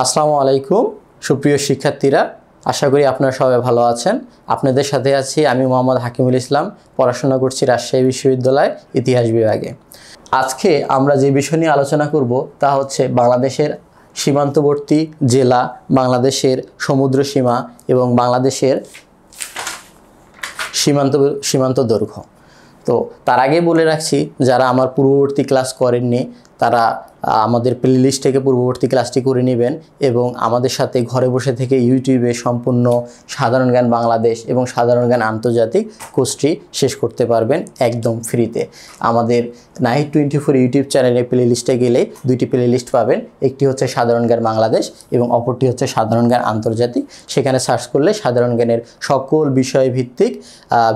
আসসালামু আলাইকুম সুপ্রিয় শিক্ষার্থীরা, আশা করি আপনারা সবাই ভালো আছেন। আপনাদের সাথে আছি আমি মোহাম্মদ হাকিমুল ইসলাম, পড়াশোনা করছি রাজশাহী বিশ্ববিদ্যালয় ইতিহাস বিভাগে। আজকে আমরা যে বিষয় নিয়ে আলোচনা করব তা হচ্ছে বাংলাদেশের সীমান্তবর্তী জেলা, বাংলাদেশের সমুদ্র সীমা এবং বাংলাদেশের সীমান্ত দৈর্ঘ্য। তো তার আগে বলে রাখছি, যারা আমার পূর্ববর্তী ক্লাস করেননি তারা আমাদের প্লেলিস্ট থেকে পূর্ববর্তী ক্লাসটি করে নেবেন এবং আমাদের সাথে ঘরে বসে থেকে ইউটিউবে সম্পূর্ণ সাধারণ জ্ঞান বাংলাদেশ এবং সাধারণ জ্ঞান আন্তর্জাতিক কোর্সটি শেষ করতে পারবেন একদম ফ্রিতে। আমাদের নাইট 24 ইউটিউব চ্যানেলে প্লেলিস্টে গেলে দুইটি প্লেলিস্ট পাবেন, একটি হচ্ছে সাধারণ জ্ঞান বাংলাদেশ এবং অপরটি হচ্ছে সাধারণ জ্ঞান আন্তর্জাতিক। সেখানে সার্চ করলে সাধারণ জ্ঞানের সকল বিষয় ভিত্তিক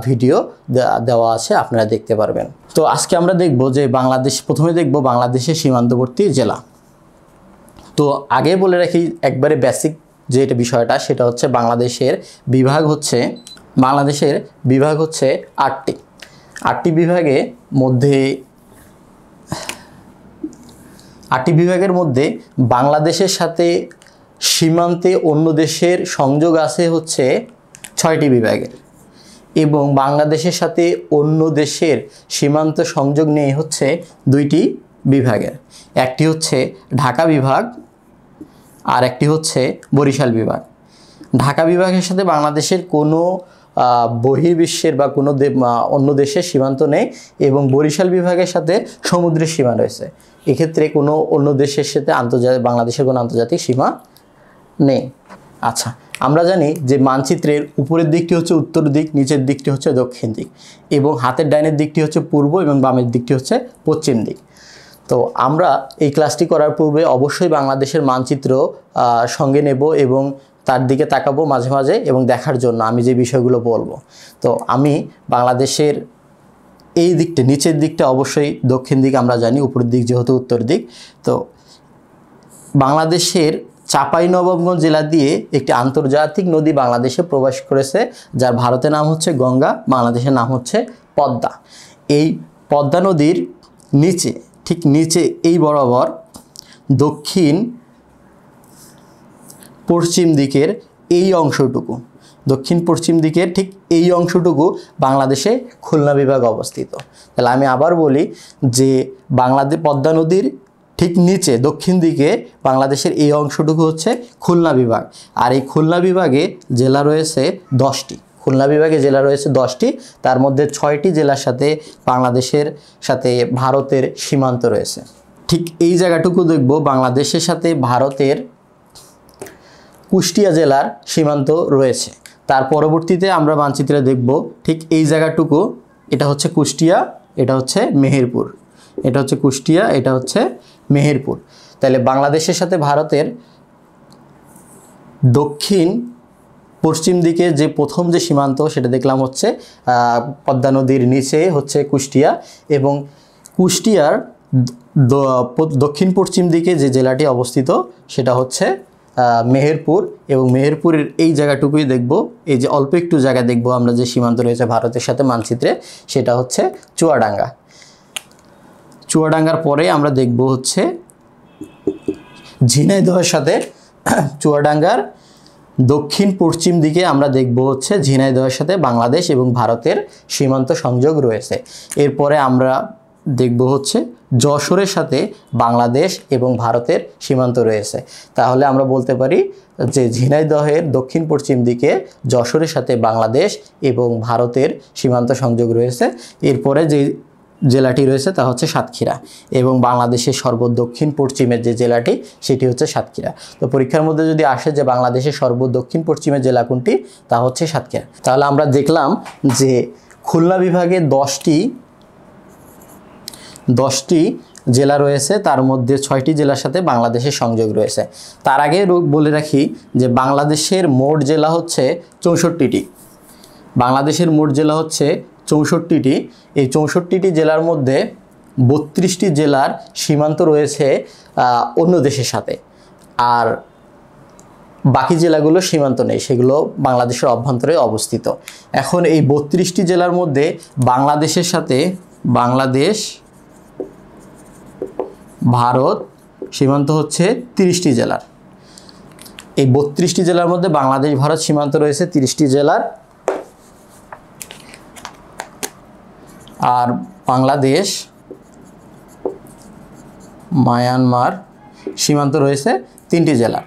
ভিডিও দেওয়া আছে, আপনারা দেখতে পারবেন। তো আজকে আমরা দেখব যে প্রথমে দেখব বাংলাদেশের সীমান্তবর্তী জেলা। তো আগে বলে রাখি একবারে বেসিক যে এটা বিষয়টা, সেটা হচ্ছে বাংলাদেশের বিভাগ হচ্ছে 8টি বিভাগের মধ্যে বাংলাদেশের সাথে সীমান্তে অন্য দেশের সংযোগ আছে হচ্ছে 6টি বিভাগের এবং বাংলাদেশের সাথে অন্য দেশের সীমান্ত সংযোগ নেই হচ্ছে 2টি বিভাগের। একটি হচ্ছে ঢাকা বিভাগ আর একটি হচ্ছে বরিশাল বিভাগ। ঢাকা বিভাগের সাথে বাংলাদেশের কোনো বহির্বিশ্বের বা কোনো অন্য দেশের সীমান্ত নেই এবং বরিশাল বিভাগের সাথে সমুদ্রের সীমা রয়েছে। এক্ষেত্রে কোনো অন্য দেশের সাথে বাংলাদেশের কোনো আন্তর্জাতিক সীমা নেই। আচ্ছা, আমরা জানি যে মানচিত্রের উপরের দিকটি হচ্ছে উত্তর দিক, নিচের দিকটি হচ্ছে দক্ষিণ দিক এবং হাতের ডাইনের দিকটি হচ্ছে পূর্ব এবং বামের দিকটি হচ্ছে পশ্চিম দিক। তো আমরা এই ক্লাসটি করার পূর্বে অবশ্যই বাংলাদেশের মানচিত্র সঙ্গে নেব এবং তার দিকে তাকাবো মাঝে মাঝে এবং দেখার জন্য আমি যে বিষয়গুলো বলবো। তো আমি বাংলাদেশের এই দিকটা, নিচের দিকটা অবশ্যই দক্ষিণ দিক আমরা জানি, উপরের দিক যেহেতু উত্তর দিক। তো বাংলাদেশের চাঁপাইনবাবগঞ্জ জেলা দিয়ে একটি আন্তর্জাতিক নদী বাংলাদেশে প্রবেশ করেছে, যার ভারতের নাম হচ্ছে গঙ্গা, বাংলাদেশের নাম হচ্ছে পদ্মা। এই পদ্মা নদীর নিচে, ঠিক নিচে এই বরাবর দক্ষিণ পশ্চিম দিকের এই অংশটুকু, ঠিক এই অংশটুকু বাংলাদেশে খুলনা বিভাগ অবস্থিত। তাহলে আমি আবার বলি যে পদ্মা নদীর ঠিক নিচে দক্ষিণ দিকে বাংলাদেশের এই অংশটুকু হচ্ছে খুলনা বিভাগ। আর এই খুলনা বিভাগে জেলা রয়েছে 10টি। তার মধ্যে 6টি জেলার সাথে বাংলাদেশের সাথে ভারতের সীমান্ত রয়েছে। ঠিক এই জায়গাটুকু দেখব বাংলাদেশের সাথে ভারতের কুষ্টিয়া জেলার সীমান্ত রয়েছে। তার পরবর্তীতে আমরা মানচিত্রে দেখব ঠিক এই জায়গাটুকু, এটা হচ্ছে কুষ্টিয়া, এটা হচ্ছে মেহেরপুর, এটা হচ্ছে কুষ্টিয়া, এটা হচ্ছে মেহেরপুর। তাহলে বাংলাদেশের সাথে ভারতের দক্ষিণ পশ্চিম দিকে যে প্রথম যে সীমান্ত সেটা দেখলাম হচ্ছে পদ্মা নদীর নিচে হচ্ছে কুষ্টিয়া এবং কুষ্টিয়ার দক্ষিণ পশ্চিম দিকে যে জেলাটি অবস্থিত সেটা হচ্ছে মেহেরপুর এবং মেহেরপুরের এই জায়গাটুকুই দেখব, এই যে অল্প একটু জায়গা দেখব আমরা যে সীমান্ত রয়েছে ভারতের সাথে মানচিত্রে, সেটা হচ্ছে চুয়াডাঙ্গার পরে আমরা দেখব হচ্ছে ঝিনাইদহের সাথে, চুয়াডাঙ্গার দক্ষিণ পশ্চিম দিকে আমরা দেখব হচ্ছে ঝিনাইদহের সাথে বাংলাদেশ এবং ভারতের সীমান্ত সংযোগ রয়েছে। এরপরে আমরা দেখব হচ্ছে যশোরের সাথে বাংলাদেশ এবং ভারতের সীমান্ত রয়েছে। তাহলে আমরা বলতে পারি যে ঝিনাইদহের দক্ষিণ পশ্চিম দিকে যশোরের সাথে বাংলাদেশ এবং ভারতের সীমান্ত সংযোগ রয়েছে। এরপরে যে জেলাটি রয়েছে তা হচ্ছে সাতক্ষীরা এবং বাংলাদেশের সর্বদক্ষিণ পশ্চিমের যে জেলাটি সেটি হচ্ছে সাতক্ষীরা। তো পরীক্ষার মধ্যে যদি আসে যে বাংলাদেশের সর্বদক্ষিণ পশ্চিমের জেলা কোনটি, তা হচ্ছে সাতক্ষীরা। তাহলে আমরা দেখলাম যে খুলনা বিভাগে 10টি জেলা রয়েছে, তার মধ্যে 6টি জেলার সাথে বাংলাদেশের সংযোগ রয়েছে। তার আগে বলে রাখি যে বাংলাদেশের মোট জেলা হচ্ছে 64টি। বাংলাদেশের মোট জেলা হচ্ছে 64টি। এই 64টি জেলার মধ্যে 32টি জেলার সীমান্ত রয়েছে অন্য দেশের সাথে, আর বাকি জেলাগুলো সীমান্ত নেই, সেগুলো বাংলাদেশের অভ্যন্তরে অবস্থিত। এখন এই 32টি জেলার মধ্যে বাংলাদেশের সাথে বাংলাদেশ ভারত সীমান্ত হচ্ছে 30টি জেলার। এই 32টি জেলার মধ্যে বাংলাদেশ ভারত সীমান্ত রয়েছে 30টি জেলার, আর বাংলাদেশ মায়ানমার সীমান্ত রয়েছে 3টি জেলার।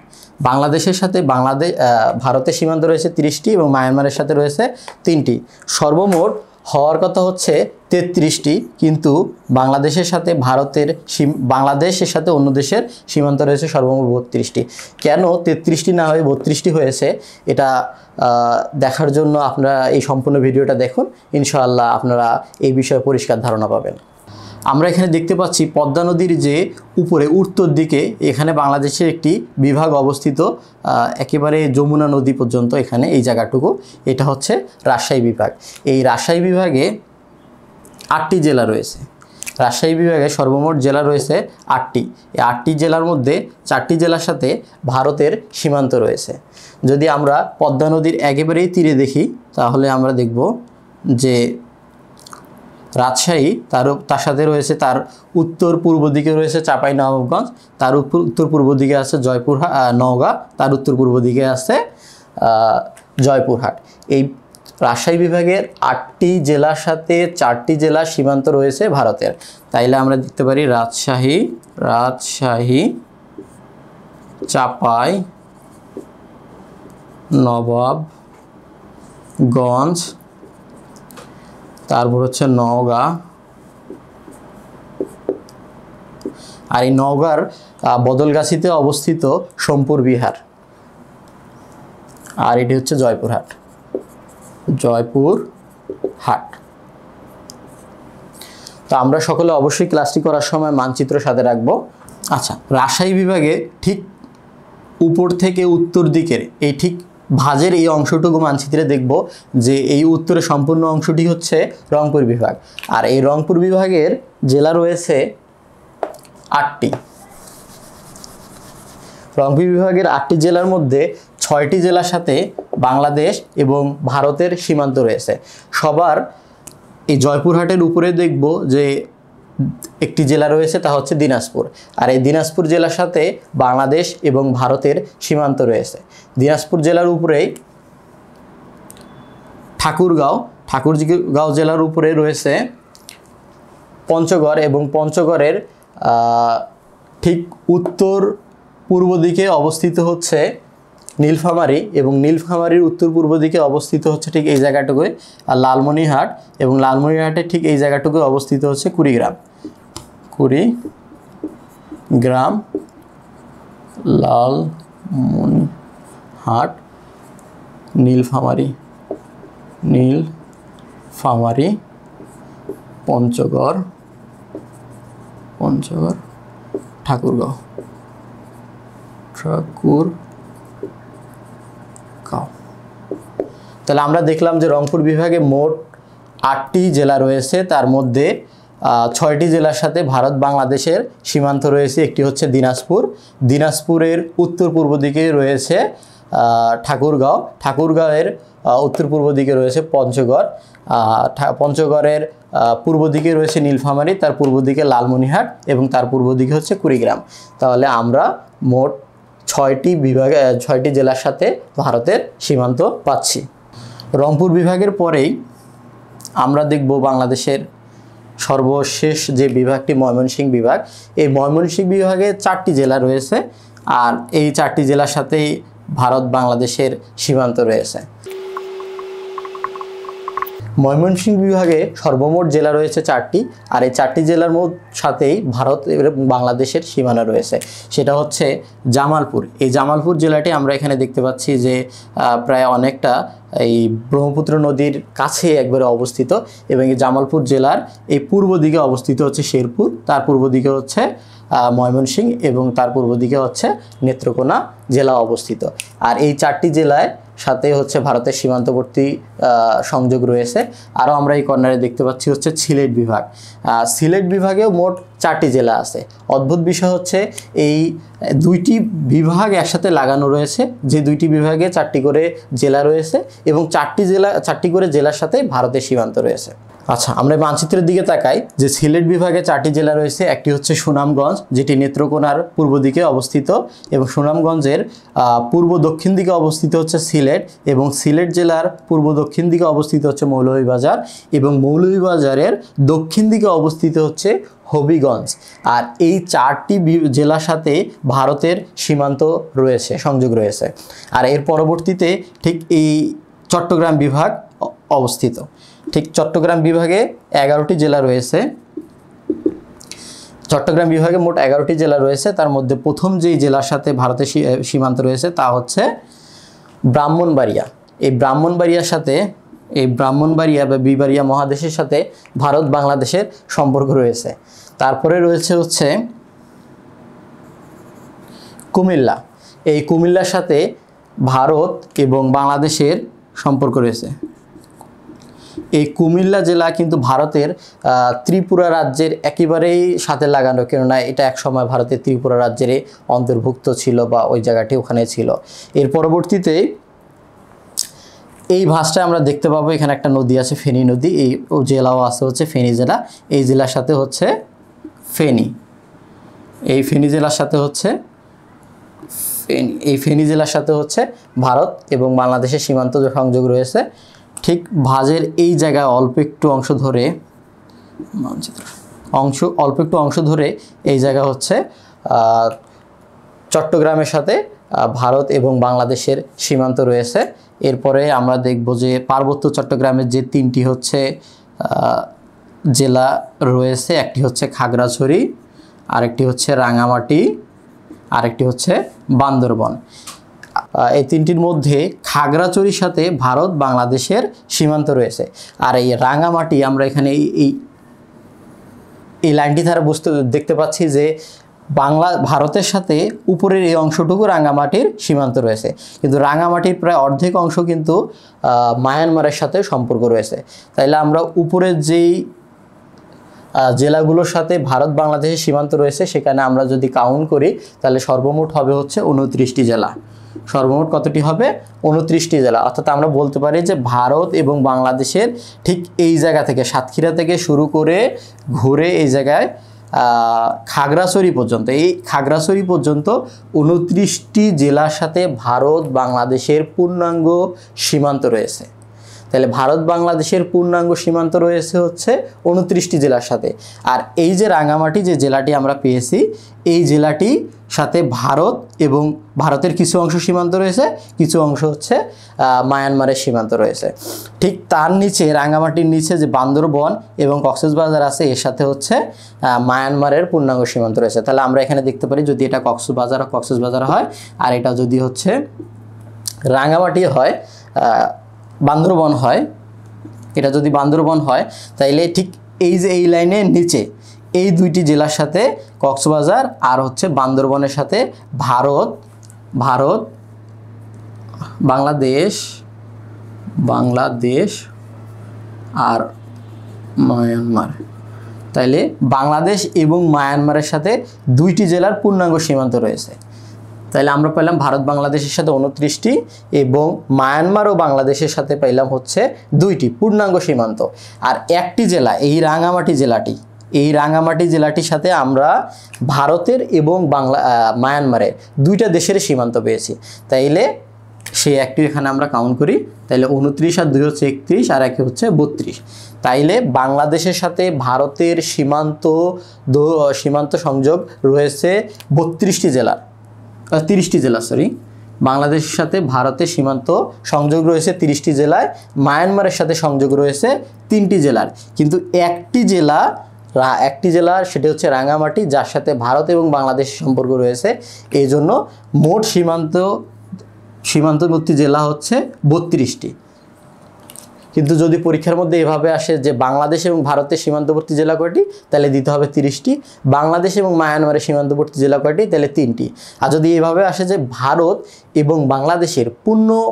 বাংলাদেশের সাথে ভারতের সীমান্ত রয়েছে 30টি এবং মায়ানমারের সাথে রয়েছে 3টি। সর্বমোট হওয়ার কথা হচ্ছে 33টি, কিন্তু বাংলাদেশের সাথে বাংলাদেশের সাথে অন্য দেশের সীমান্ত রয়েছে সর্বমোট 32টি। কেন 33টি না হয়ে 32টি হয়েছে এটা দেখার জন্য আপনারা এই সম্পূর্ণ ভিডিওটা দেখুন, ইনশাআল্লাহ আপনারা এই বিষয়ে পরিষ্কার ধারণা পাবেন। আমরা এখানে দেখতে পাচ্ছি পদ্মা নদীর যে উপরে উত্তর দিকে এখানে বাংলাদেশের একটি বিভাগ অবস্থিত, একেবারে যমুনা নদী পর্যন্ত এখানে এই জায়গাটুকু, এটা হচ্ছে রাজশাহী বিভাগ। এই রাজশাহী বিভাগে 8টি জেলা রয়েছে। রাজশাহী বিভাগে সর্বমোট জেলা রয়েছে 8টি। এই 8টি জেলার মধ্যে 4টি জেলার সাথে ভারতের সীমান্ত রয়েছে। যদি আমরা পদ্মা নদীর একেবারেই তীরে দেখি তাহলে আমরা দেখব যে রাজশাহী তার সাথে রয়েছে, তার উত্তর পূর্ব দিকে রয়েছে চাঁপাইনবাবগঞ্জ, তার উত্তর পূর্ব দিকে আছে নওগাঁ, তার উত্তর পূর্ব দিকে আছে জয়পুরহাট। এই রাজশাহী বিভাগের 8টি জেলার সাথে 4টি জেলার সীমান্ত রয়েছে ভারতের। তাইলে আমরা দেখতে পারি রাজশাহী, চাঁপাইনবাবগঞ্জ, তারপর হচ্ছে নওগাঁ, আর এই নওগাঁর বদলগাছিতে অবস্থিত সোমপুর বিহার, আর এটি হচ্ছে জয়পুরহাট। তো আমরা সকলে অবশ্যই ক্লাসটি করার সময় মানচিত্র সাথে রাখবো। আচ্ছা, রাজশাহী বিভাগে ঠিক উপর থেকে উত্তর দিকের এই ঠিক ভাঁজের এই অংশটুকু মানচিত্রে দেখব যে এই উত্তরের সম্পূর্ণ অংশটি হচ্ছে রংপুর বিভাগ, আর এই রংপুর বিভাগের জেলা রয়েছে 8টি। রংপুর বিভাগের 8টি জেলার মধ্যে 6টি জেলার সাথে বাংলাদেশ এবং ভারতের সীমান্ত রয়েছে। সবার এই জয়পুরহাটের উপরে দেখব যে একটি জেলা রয়েছে, তা হচ্ছে দিনাজপুর, আর এই দিনাজপুর জেলার সাথে বাংলাদেশ এবং ভারতের সীমান্ত রয়েছে। দিনাজপুর জেলার উপরেই ঠাকুরগাঁও জেলার উপরে রয়েছে পঞ্চগড়, এবং পঞ্চগড়ের ঠিক উত্তর পূর্ব দিকে অবস্থিত হচ্ছে নীলফামারী, এবং নীলফামারীর উত্তর পূর্ব দিকে অবস্থিত হচ্ছে ঠিক এই জায়গাটুকুই আর লালমনিরহাট, এবং লালমনিরহাটের ঠিক এই জায়গাটুকু অবস্থিত হচ্ছে কুড়িগ্রাম, লালমনিরহাট, নীলফামারী, পঞ্চগড়, ঠাকুরগাঁও। তাহলে আমরা দেখলাম যে রংপুর বিভাগে মোট 8টি জেলা রয়েছে, তার মধ্যে 6টি জেলার সাথে ভারত বাংলাদেশের সীমান্ত রয়েছে। একটি হচ্ছে দিনাজপুরের উত্তর পূর্ব দিকে রয়েছে ঠাকুরগাঁওয়ের উত্তর পূর্ব দিকে রয়েছে পঞ্চগড়, পঞ্চগড়ের পূর্ব দিকে রয়েছে নীলফামারী, তার পূর্ব দিকে লালমনিরহাট, এবং তার পূর্ব দিকে হচ্ছে কুড়িগ্রাম। তাহলে আমরা মোট 6টি জেলার সাথে ভারতের সীমান্ত পাচ্ছি। রংপুর বিভাগের পরেই আমরা দেখব বাংলাদেশের সর্বশেষ যে বিভাগটি ময়মনসিংহ বিভাগ। এই ময়মনসিংহ বিভাগে 4টি জেলা রয়েছে, আর এই 4টি জেলার সাথেই ভারত বাংলাদেশের সীমান্ত রয়েছে। ময়মনসিংহ বিভাগে সর্বমোট জেলা রয়েছে 4টি, আর এই 4টি জেলার সাথেই ভারত এবং বাংলাদেশের সীমানা রয়েছে। সেটা হচ্ছে জামালপুর। এই জামালপুর জেলাটি আমরা এখানে দেখতে পাচ্ছি যে প্রায় অনেকটা এই ব্রহ্মপুত্র নদীর কাছে একবারে অবস্থিত, এবং এই জামালপুর জেলার এই পূর্ব দিকে অবস্থিত হচ্ছে শেরপুর, তার পূর্ব দিকে হচ্ছে ময়মনসিংহ, এবং তার পূর্ব দিকে হচ্ছে নেত্রকোনা জেলা অবস্থিত। আর এই 4টি জেলায় সাথে হচ্ছে ভারতের সীমান্তবর্তী সংযোগ রয়েছে। আরও আমরা এই কর্নারে দেখতে পাচ্ছি হচ্ছে সিলেট বিভাগ। সিলেট বিভাগেও মোট 4টি জেলা আছে। অদ্ভুত বিষয় হচ্ছে এই 2টি বিভাগ একসাথে লাগানো রয়েছে, যে 2টি বিভাগে 4টি করে জেলা রয়েছে, এবং 4টি করে জেলার সাথে ভারতের সীমান্ত রয়েছে। আচ্ছা, আমরা মানচিত্রের দিকে তাকাই যে সিলেট বিভাগে 4টি জেলা রয়েছে। একটি হচ্ছে সুনামগঞ্জ, যেটি নেত্রকোনার পূর্ব দিকে অবস্থিত, এবং সুনামগঞ্জের পূর্ব দক্ষিণ দিকে অবস্থিত হচ্ছে সিলেট, এবং সিলেট জেলার পূর্ব দক্ষিণ দিকে অবস্থিত হচ্ছে মৌলভীবাজার, এবং মৌলভীবাজারের দক্ষিণ দিকে অবস্থিত হচ্ছে হবিগঞ্জ। আর এই 4টি জেলার সাথে ভারতের সীমান্ত রয়েছে, সংযোগ রয়েছে। আর এর পরবর্তীতে ঠিক এই চট্টগ্রাম বিভাগ অবস্থিত। ঠিক চট্টগ্রাম বিভাগে 11টি জেলা রয়েছে। চট্টগ্রাম বিভাগে মোট 11টি জেলা রয়েছে। তার মধ্যে প্রথম যেই জেলার সাথে ভারতের সীমান্ত রয়েছে তা হচ্ছে ব্রাহ্মণবাড়িয়া। এই ব্রাহ্মণবাড়িয়া বা বিবাড়িয়া মহাদেশের সাথে ভারত বাংলাদেশের সম্পর্ক রয়েছে। তারপরে রয়েছে হচ্ছে কুমিল্লা। এই কুমিল্লার সাথে ভারত এবং বাংলাদেশের সম্পর্ক রয়েছে। এই কুমিল্লা জেলা কিন্তু ভারতের ত্রিপুরা রাজ্যের একেবারেই সাথে লাগানো, কেননা এটা এক সময় ভারতের ত্রিপুরা রাজ্যের অন্তর্ভুক্ত ছিল বা ওই জায়গাটি ওখানে ছিল। এর পরবর্তীতে এই ভাঁজটায় আমরা দেখতে পাবো এখানে একটা নদী আছে, ফেনী নদী। এই জেলাও আছে হচ্ছে ফেনী জেলা। এই জেলার সাথে হচ্ছে ফেনী, এই ফেনী জেলার সাথে হচ্ছে ফেনী জেলার সাথে হচ্ছে ভারত এবং বাংলাদেশের সীমান্ত সংযোগ রয়েছে। ঠিক ভাঁজের এই জায়গায় অল্প একটু অংশ ধরে এই জায়গা হচ্ছে চট্টগ্রামের সাথে ভারত এবং বাংলাদেশের সীমান্ত রয়েছে। এরপরে আমরা দেখব যে পার্বত্য চট্টগ্রামের যে 3টি হচ্ছে জেলা রয়েছে, একটি হচ্ছে খাগড়াছড়ি, আরেকটি হচ্ছে রাঙামাটি, আরেকটি হচ্ছে বান্দরবন। এই 3টির মধ্যে খাগড়াছড়ির সাথে ভারত বাংলাদেশের সীমান্ত রয়েছে। আর এই রাঙামাটি আমরা এখানে এই লাইনটি দ্বারা দেখতে পাচ্ছি যে ভারতের সাথে উপরের এই অংশটুকু রাঙামাটির সীমান্ত রয়েছে, কিন্তু রাঙামাটির প্রায় অর্ধেক অংশ কিন্তু মায়ানমারের সাথে সম্পর্ক রয়েছে। তাইলে আমরা উপরের যেই জেলাগুলোর সাথে ভারত বাংলাদেশের সীমান্ত রয়েছে সেখানে আমরা যদি কাউন্ট করি তাহলে সর্বমোট হবে হচ্ছে 29টি জেলা। সর্বমোট কতটি হবে? 29টি জেলা। অর্থাৎ আমরা বলতে পারি যে ভারত এবং বাংলাদেশের ঠিক এই জায়গা থেকে, সাতক্ষীরা থেকে শুরু করে ঘুরে এই জায়গায় খাগড়াছড়ি পর্যন্ত, এই খাগড়াছড়ি পর্যন্ত 29টি জেলার সাথে ভারত বাংলাদেশের পূর্ণাঙ্গ সীমান্ত রয়েছে। তাহলে ভারত বাংলাদেশের পূর্ণাঙ্গ সীমান্ত রয়েছে হচ্ছে 29টি জেলার সাথে। আর এই যে রাঙামাটি যে জেলাটি আমরা পেয়েছি, এই জেলাটি সাথে ভারত এবং ভারতের কিছু অংশ সীমান্ত রয়েছে, কিছু অংশ হচ্ছে মায়ানমারের সীমান্ত রয়েছে। ঠিক তার নিচে, রাঙামাটির নিচে যে বান্দরবন এবং কক্সবাজার আছে, এর সাথে হচ্ছে মায়ানমারের পূর্ণাঙ্গ সীমান্ত রয়েছে। তাহলে আমরা এখানে দেখতে পারি যদি এটা কক্সবাজার হয় আর এটা যদি হচ্ছে রাঙামাটি হয়, বান্দরবন হয়, এটা যদি বান্দরবন হয়, তাইলে ঠিক এই যে এই লাইনের নিচে এই 2টি জেলার সাথে কক্সবাজার আর হচ্ছে বান্দরবনের সাথে ভারত বাংলাদেশ আর মায়ানমার। তাইলে বাংলাদেশ এবং মায়ানমারের সাথে 2টি জেলার পূর্ণাঙ্গ সীমান্ত রয়েছে। তাহলে আমরা পেলাম ভারত বাংলাদেশের সাথে 29টি এবং মায়ানমার ও বাংলাদেশের সাথে পেলাম হচ্ছে 2টি পূর্ণাঙ্গ সীমান্ত। আর একটি জেলা, এই রাঙামাটি জেলাটির সাথে আমরা ভারতের এবং মায়ানমারের 2টা দেশের সীমান্ত পেয়েছি। তাইলে সেই একটি এখানে আমরা কাউন্ট করি, তাইলে 29 আর 2 হচ্ছে 31 আর 1 হচ্ছে 32। তাইলে বাংলাদেশের সাথে ভারতের সীমান্ত সংযোগ রয়েছে 30টি জেলা, বাংলাদেশের সাথে ভারতের সীমান্ত সংযোগ রয়েছে 30টি জেলায়, মায়ানমারের সাথে সংযোগ রয়েছে 3টি জেলার। কিন্তু একটি জেলা সেটা হচ্ছে রাঙামাটি, যার সাথে ভারত এবং বাংলাদেশের সম্পর্ক রয়েছে। এই জন্য মোট সীমান্তবর্তী জেলা হচ্ছে 32টি। কিন্তু যদি পরীক্ষার মধ্যে এভাবে আসে যে বাংলাদেশ এবং ভারতের সীমান্তবর্তী জেলা কয়টি, তাহলে দিতে হবে 30টি। বাংলাদেশ এবং মায়ানমারের সীমান্তবর্তী জেলা কয়টি, তাহলে 3টি। আর যদি এভাবে আসে যে ভারত এবং বাংলাদেশের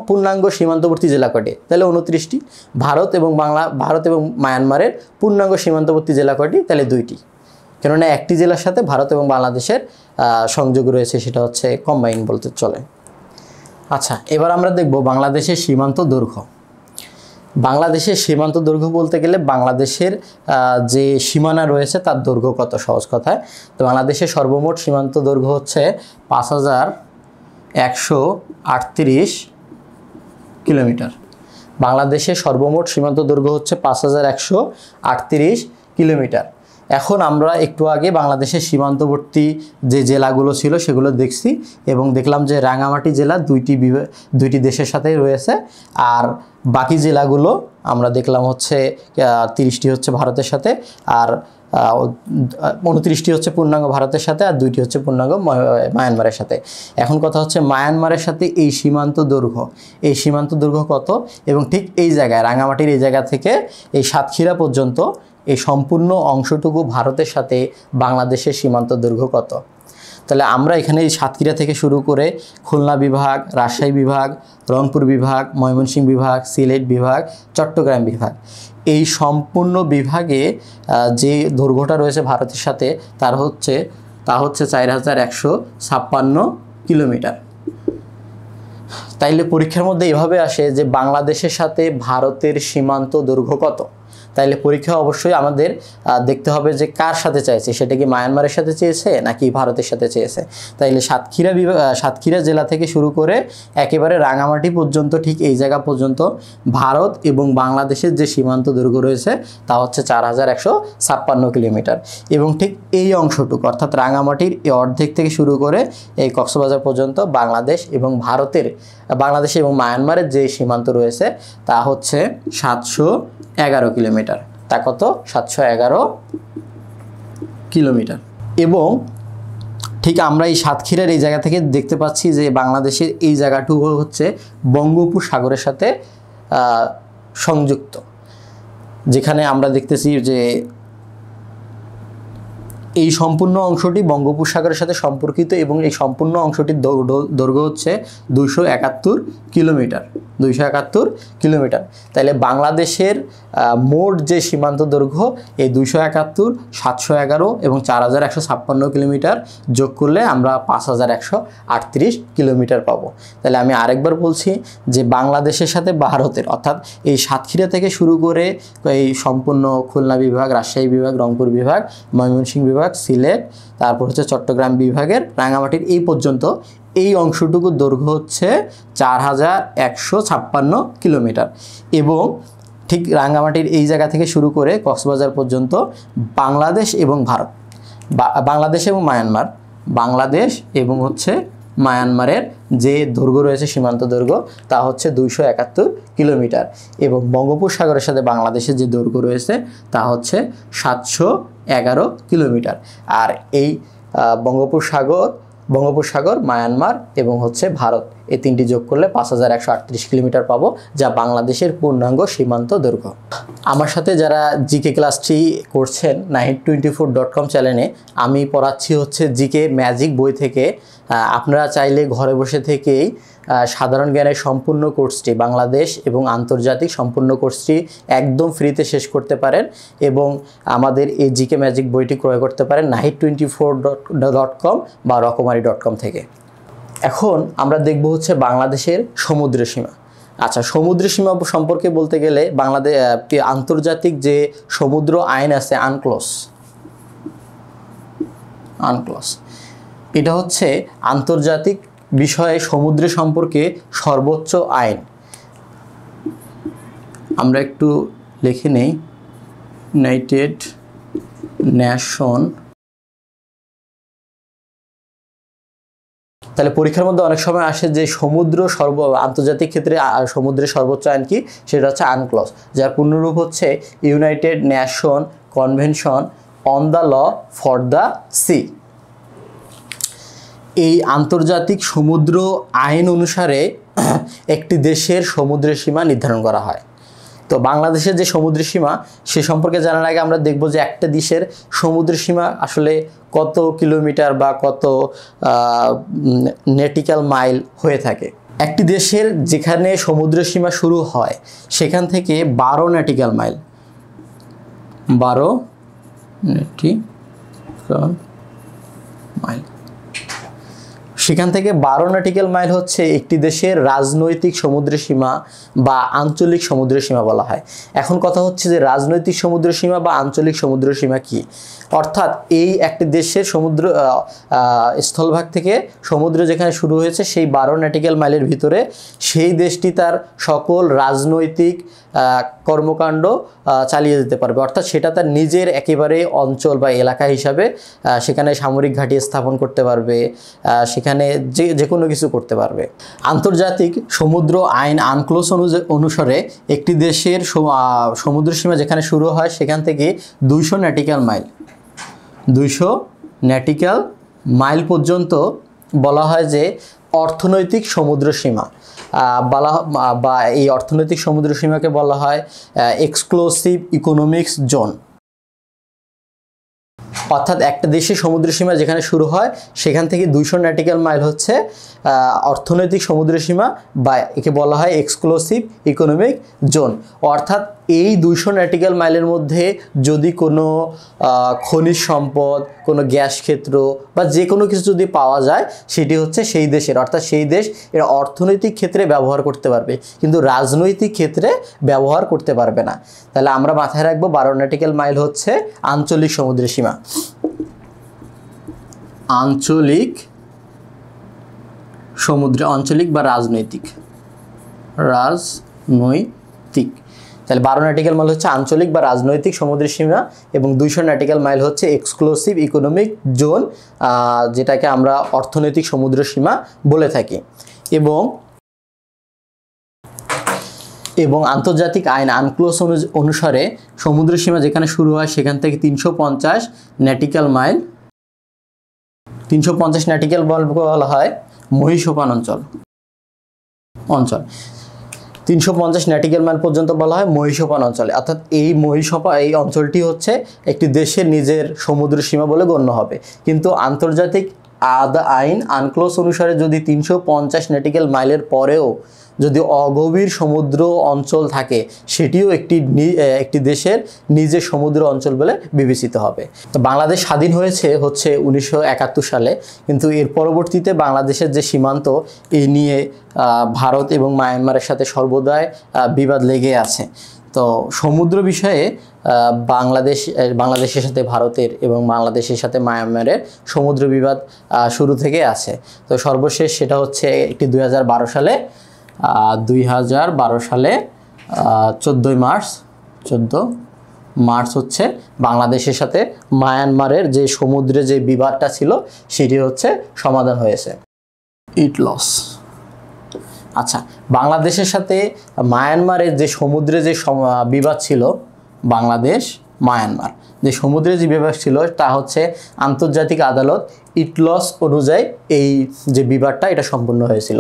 পূর্ণাঙ্গ সীমান্তবর্তী জেলা কয়টি, তাহলে 29টি। ভারত এবং মায়ানমারের পূর্ণাঙ্গ সীমান্তবর্তী জেলা কয়টি, তাহলে 2টি। কেননা একটি জেলার সাথে ভারত এবং বাংলাদেশের সংযোগ রয়েছে, সেটা হচ্ছে কম্বাইন বলতে চলে। আচ্ছা, এবার আমরা দেখব বাংলাদেশের সীমান্ত দৈর্ঘ্য। বাংলাদেশের সীমান্ত দৈর্ঘ্য বলতে গেলে বাংলাদেশের যে সীমানা রয়েছে তার দৈর্ঘ্য কত, সহজ কথায়। তো বাংলাদেশের সর্বমোট সীমান্ত দৈর্ঘ্য হচ্ছে 5138 কিলোমিটার। বাংলাদেশের সর্বমোট সীমান্ত দৈর্ঘ্য হচ্ছে 5138 কিলোমিটার। এখন আমরা একটু আগে বাংলাদেশের সীমান্তবর্তী যে জেলাগুলো ছিল সেগুলো দেখছি এবং দেখলাম যে রাঙামাটি জেলা দুইটি দেশের সাথে রয়েছে, আর বাকি জেলাগুলো আমরা দেখলাম হচ্ছে 30টি হচ্ছে ভারতের সাথে, আর 29টি হচ্ছে পূর্ণাঙ্গ ভারতের সাথে, আর 2টি হচ্ছে পূর্ণাঙ্গ মায়ানমারের সাথে। এখন কথা হচ্ছে মায়ানমারের সাথে এই সীমান্ত দৈর্ঘ্য কত, এবং ঠিক এই জায়গায় রাঙামাটির এই জায়গা থেকে এই সাতক্ষীরা পর্যন্ত এই সম্পূর্ণ অংশটুকু ভারতের সাথে বাংলাদেশের সীমান্ত দৈর্ঘ্য কত। তাহলে আমরা এখানে এই সাতক্ষীরা থেকে শুরু করে খুলনা বিভাগ, রাজশাহী বিভাগ, রংপুর বিভাগ, ময়মনসিংহ বিভাগ, সিলেট বিভাগ, চট্টগ্রাম বিভাগ, এই সম্পূর্ণ বিভাগে যে দৈর্ঘ্যটা রয়েছে ভারতের সাথে তা হচ্ছে 4156 কিলোমিটার। তাইলে পরীক্ষার মধ্যে এভাবে আসে যে বাংলাদেশের সাথে ভারতের সীমান্ত দৈর্ঘ্য কত। তাইলে পরীক্ষা অবশ্যই আমাদের দেখতে হবে যে কার সাথে চাইছে, সেটা কি মায়ানমারের সাথে চেয়েছে নাকি ভারতের সাথে চেয়েছে। তাইলে সাতক্ষীরা জেলা থেকে শুরু করে একেবারে রাঙামাটি পর্যন্ত, ঠিক এই জায়গা পর্যন্ত ভারত এবং বাংলাদেশের যে সীমান্ত দৈর্ঘ্য রয়েছে তা হচ্ছে 4156 কিলোমিটার। এবং ঠিক এই অংশটুকু অর্থাৎ রাঙামাটির এই অর্ধেক থেকে শুরু করে এই কক্সবাজার পর্যন্ত বাংলাদেশ এবং মায়ানমারের যে সীমান্ত রয়েছে তা হচ্ছে 711 কিলোমিটার। তা কত? 711 কিলোমিটার। এবং ঠিক আমরা এই সাতক্ষীরার এই জায়গা থেকে দেখতে পাচ্ছি যে বাংলাদেশের এই জায়গাটুকু হচ্ছে বঙ্গোপসাগরের সাথে সংযুক্ত, যেখানে আমরা দেখতেছি যে এই সম্পূর্ণ অংশটি বঙ্গোপসাগরের সাথে সম্পর্কিত এবং এই সম্পূর্ণ অংশটির দৈর্ঘ্য হচ্ছে 271 কিলোমিটার। 271 কিলোমিটার। তাহলে বাংলাদেশের মোট যে সীমান্ত দৈর্ঘ্য এই 271, 711 এবং 4156 কিলোমিটার যোগ করলে আমরা 5138 কিলোমিটার পাবো। তাহলে আমি আরেকবার বলছি যে বাংলাদেশের সাথে ভারতের অর্থাৎ এই সাতক্ষীরা থেকে শুরু করে এই সম্পূর্ণ খুলনা বিভাগ, রাজশাহী বিভাগ, রংপুর বিভাগ, ময়মনসিংহ বিভাগ, সিলেট, তারপর হচ্ছে চট্টগ্রাম বিভাগের রাঙামাটির এই পর্যন্ত এই অংশটুকুর দৈর্ঘ্য হচ্ছে 4156 কিলোমিটার। এবং ঠিক রাঙামাটির এই জায়গা থেকে শুরু করে কক্সবাজার পর্যন্ত বাংলাদেশ এবং ভারত, বাংলাদেশ এবং মায়ানমার, বাংলাদেশ এবং হচ্ছে মায়ানমারের যে দৈর্ঘ্য রয়েছে সীমান্ত দৈর্ঘ্য তা হচ্ছে 271 কিলোমিটার। এবং বঙ্গোপসাগরের সাথে বাংলাদেশের যে দৈর্ঘ্য রয়েছে তা হচ্ছে 711 কিলোমিটার। আর এই বঙ্গোপসাগর, মায়ানমার এবং হচ্ছে ভারত, এই তিনটি যোগ করলে 5138 কিলোমিটার পাবো, যা বাংলাদেশের পূর্ণাঙ্গ সীমান্ত দৈর্ঘ্য। আমার সাথে যারা জিকে ক্লাসটি করছেন nahid24.com চ্যানেলে আমি পড়াচ্ছি হচ্ছে জিকে ম্যাজিক বই থেকে। আপনারা চাইলে ঘরে বসে থেকেই সাধারণ জ্ঞানের সম্পূর্ণ কোর্সটি, বাংলাদেশ এবং আন্তর্জাতিক সম্পূর্ণ কোর্সটি একদম ফ্রিতে শেষ করতে পারেন এবং আমাদের এই জিকে ম্যাজিক বইটি ক্রয় করতে পারেন nahid24.com বা রকমারি.com থেকে। এখন আমরা দেখব হচ্ছে বাংলাদেশের সমুদ্র সীমা। আচ্ছা, সমুদ্র সীমা সম্পর্কে বলতে গেলে আন্তর্জাতিক যে সমুদ্র আইন আছে আনক্লস, এটা হচ্ছে আন্তর্জাতিক বিষয়ে সমুদ্র সম্পর্কে সর্বোচ্চ আইন। আমরা একটু লিখে নেই, ইউনাইটেড নেশন। তাহলে পরীক্ষার মধ্যে অনেক সময় আসে যে আন্তর্জাতিক ক্ষেত্রে সমুদ্রের সর্বোচ্চ আইন কি, সেটা হচ্ছে আনক্লস, যার পূর্ণরূপ হচ্ছে United Nation Convention on the law for the sea. এই আন্তর্জাতিক সমুদ্র আইন অনুসারে একটি দেশের সমুদ্রের সীমা নির্ধারণ করা হয়। তো বাংলাদেশের যে সমুদ্র সীমা সে সম্পর্কে জানার আগে আমরা দেখব যে একটা দেশের সমুদ্র সীমা আসলে কত কিলোমিটার বা কত নটিক্যাল মাইল হয়ে থাকে। একটি দেশের যেখানে সমুদ্র সীমা শুরু হয় সেখান থেকে 12 নটিক্যাল মাইল, 12 নটিক্যাল মাইল সেখান থেকে 12 নটিক্যাল মাইল হচ্ছে একটি দেশের রাজনৈতিক সমুদ্র সীমা বা আঞ্চলিক সমুদ্র সীমা বলা হয়। এখন কথা হচ্ছে যে রাজনৈতিক সমুদ্র সীমা বা আঞ্চলিক সমুদ্র সীমা কি, অর্থাৎ এই একটি দেশের সমুদ্র স্থলভাগ থেকে সমুদ্র যেখানে শুরু হয়েছে সেই 12 নটিক্যাল মাইলের ভিতরে সেই দেশটি তার সকল রাজনৈতিক কর্মকাণ্ড চালিয়ে যেতে পারবে, অর্থাৎ সেটা তার নিজের একেবারে অঞ্চল বা এলাকা হিসাবে সেখানে সামরিক ঘাঁটি স্থাপন করতে পারবে, সেখানে যে কোনো কিছু করতে পারবে। আন্তর্জাতিক সমুদ্র আইন আনক্লোজ অনুসারে একটি দেশের সমুদ্র সীমা যেখানে শুরু হয় সেখান থেকে 200 নটিক্যাল মাইল 200 নটিক্যাল মাইল পর্যন্ত বলা হয় যে অর্থনৈতিক সমুদ্র সীমা, বা এই অর্থনৈতিক সমুদ্র সীমাকে বলা হয় এক্সক্লুসিভ ইকোনমিক্স জোন। অর্থাৎ একটা দেশের সমুদ্র সীমা যেখানে শুরু হয় সেখান থেকে 200 নটিক্যাল মাইল হচ্ছে অর্থনৈতিক সমুদ্র সীমা, বা একে বলা হয় এক্সক্লুসিভ ইকোনমিক জোন। অর্থাৎ এই 200 নটিক্যাল মাইলের মধ্যে যদি কোনো খনিজ সম্পদ, কোনো গ্যাস ক্ষেত্র বা যে কোনো কিছু যদি পাওয়া যায় সেটি হচ্ছে সেই দেশের, অর্থাৎ সেই দেশ এর অর্থনৈতিক ক্ষেত্রে ব্যবহার করতে পারবে কিন্তু রাজনৈতিক ক্ষেত্রে ব্যবহার করতে পারবে না। তাহলে আমরা মাথায় রাখবো 12 নটিক্যাল মাইল হচ্ছে আঞ্চলিক সমুদ্র সীমা। আঞ্চলিক সমুদ্র, আঞ্চলিক বা রাজনৈতিক, তাহলে 12 নটিক্যাল মাইল হচ্ছে আঞ্চলিক বা রাজনৈতিক সমুদ্র সীমা এবং 200 নটিক্যাল মাইল হচ্ছে এক্সক্লুসিভ ইকোনমিক জোন, যেটাকে আমরা অর্থনৈতিক সমুদ্র সীমা বলে থাকি। এবং আন্তর্জাতিক আইন আনক্লোজ অনুসারে সমুদ্র সীমা যেখানে শুরু হয় সেখান থেকে 350 নটিক্যাল মাইল 350 নটিক্যাল বলা হয় মহীসোপান অঞ্চল 350 নটিক্যাল মাইল পর্যন্ত বলা হয় মহীসোপান অঞ্চলে। অর্থাৎ এই অঞ্চলটি হচ্ছে একটি দেশের নিজের সমুদ্র সীমা বলে গণ্য হবে, কিন্তু আন্তর্জাতিক আইন আনক্লোজ অনুসারে যদি 350 নটিক্যাল মাইলের পরেও যদি অগভীর সমুদ্র অঞ্চল থাকে সেটিও একটি দেশের নিজের সমুদ্র অঞ্চল বলে বিবেচিত হবে। তো বাংলাদেশ স্বাধীন হচ্ছে 1971 সালে, কিন্তু এর পরবর্তীতে বাংলাদেশের যে সীমান্ত এই নিয়ে ভারত এবং মায়ানমারের সাথে সর্বদাই বিবাদ লেগে আছে। তো সমুদ্র বিষয়ে বাংলাদেশের সাথে ভারতের এবং বাংলাদেশের সাথে মায়ানমারের সমুদ্র বিবাদ শুরু থেকে আছে। তো সর্বশেষ সেটা হচ্ছে একটি 2012 সালে 14 মার্চ হচ্ছে বাংলাদেশের সাথে মায়ানমারের যে সমুদ্রে যে বিবাদটা ছিল সেটি হচ্ছে সমাধান হয়েছে। ইটলস। আচ্ছা, বাংলাদেশের সাথে মায়ানমারের যে সমুদ্রে যে বিবাদ ছিল, বাংলাদেশ মায়ানমার যে সমুদ্রে যে বিবাদ ছিল তা হচ্ছে আন্তর্জাতিক আদালত ইটলস অনুযায়ী এই যে বিবাদটা এটা সম্পূর্ণ হয়েছিল।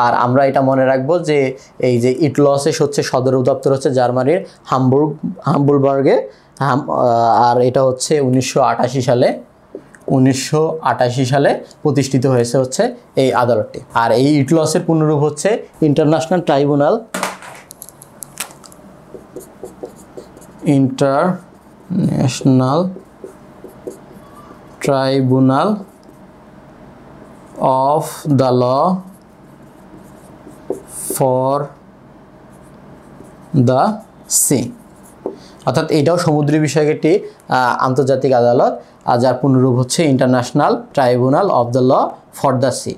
আর আমরা এটা মনে রাখবো যে এই যে ইটলসের হচ্ছে সদর দপ্তর হচ্ছে জার্মানির হামবুর্গে, আর এটা হচ্ছে 1988 সালে প্রতিষ্ঠিত হয়েছে হচ্ছে এই আদালতটি। আর এই ইটলসের পূর্ণরূপ হচ্ছে International Tribunal of the law for the sea, অর্থাৎ এটাও সমুদ্র বিষয়ক একটি আন্তর্জাতিক আদালত, যার পূর্ণরূপ হচ্ছে International Tribunal of the law for the sea.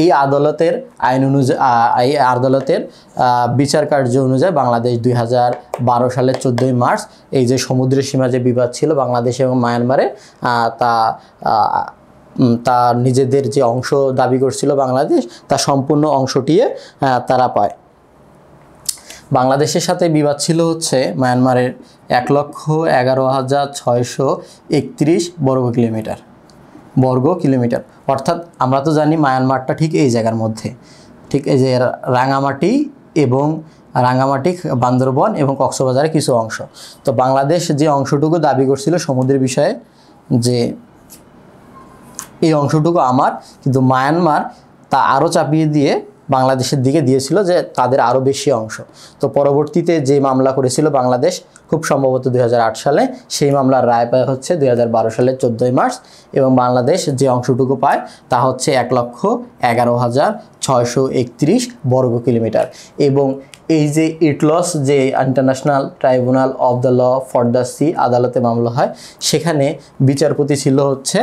এই আদালতের বিচার কার্য অনুযায়ী বাংলাদেশ 2012 সালের 14 মার্চ এই যে সমুদ্রের সীমা যে বিবাদ ছিল বাংলাদেশ এবং মায়ানমারে, তা নিজেদের যে অংশ দাবি করছিল বাংলাদেশ তা সম্পূর্ণ অংশটিয়ে তারা পায়। বাংলাদেশের সাথে বিবাদ ছিল হচ্ছে মায়ানমারের 1,11,631 বর্গ কিলোমিটার। অর্থাৎ আমরা তো জানি মায়ানমারটা ঠিক এই জায়গার মধ্যে, ঠিক এই যে রাঙামাটি, বান্দরবন এবং কক্সবাজারের কিছু অংশ। তো বাংলাদেশ যে অংশটুকু দাবি করছিল সমুদ্রের বিষয়ে যে এই অংশটুকু আমার, কিন্তু মায়ানমার তা আরও চাপিয়ে দিয়ে বাংলাদেশের দিকে দিয়েছিল যে তাদের আরও বেশি অংশ। তো পরবর্তীতে যে মামলা করেছিল বাংলাদেশ খুব সম্ভবত 2008 সালে, সেই মামলার রায় পায় হচ্ছে 2012 সালের 14 মার্চ, এবং বাংলাদেশ যে অংশটুকু পায় তা হচ্ছে 1,11,631 বর্গ কিলোমিটার। এবং এই যে ইটলস যে International Tribunal of the law for the sea আদালতে মামলা হয়, সেখানে বিচারপতি ছিল হচ্ছে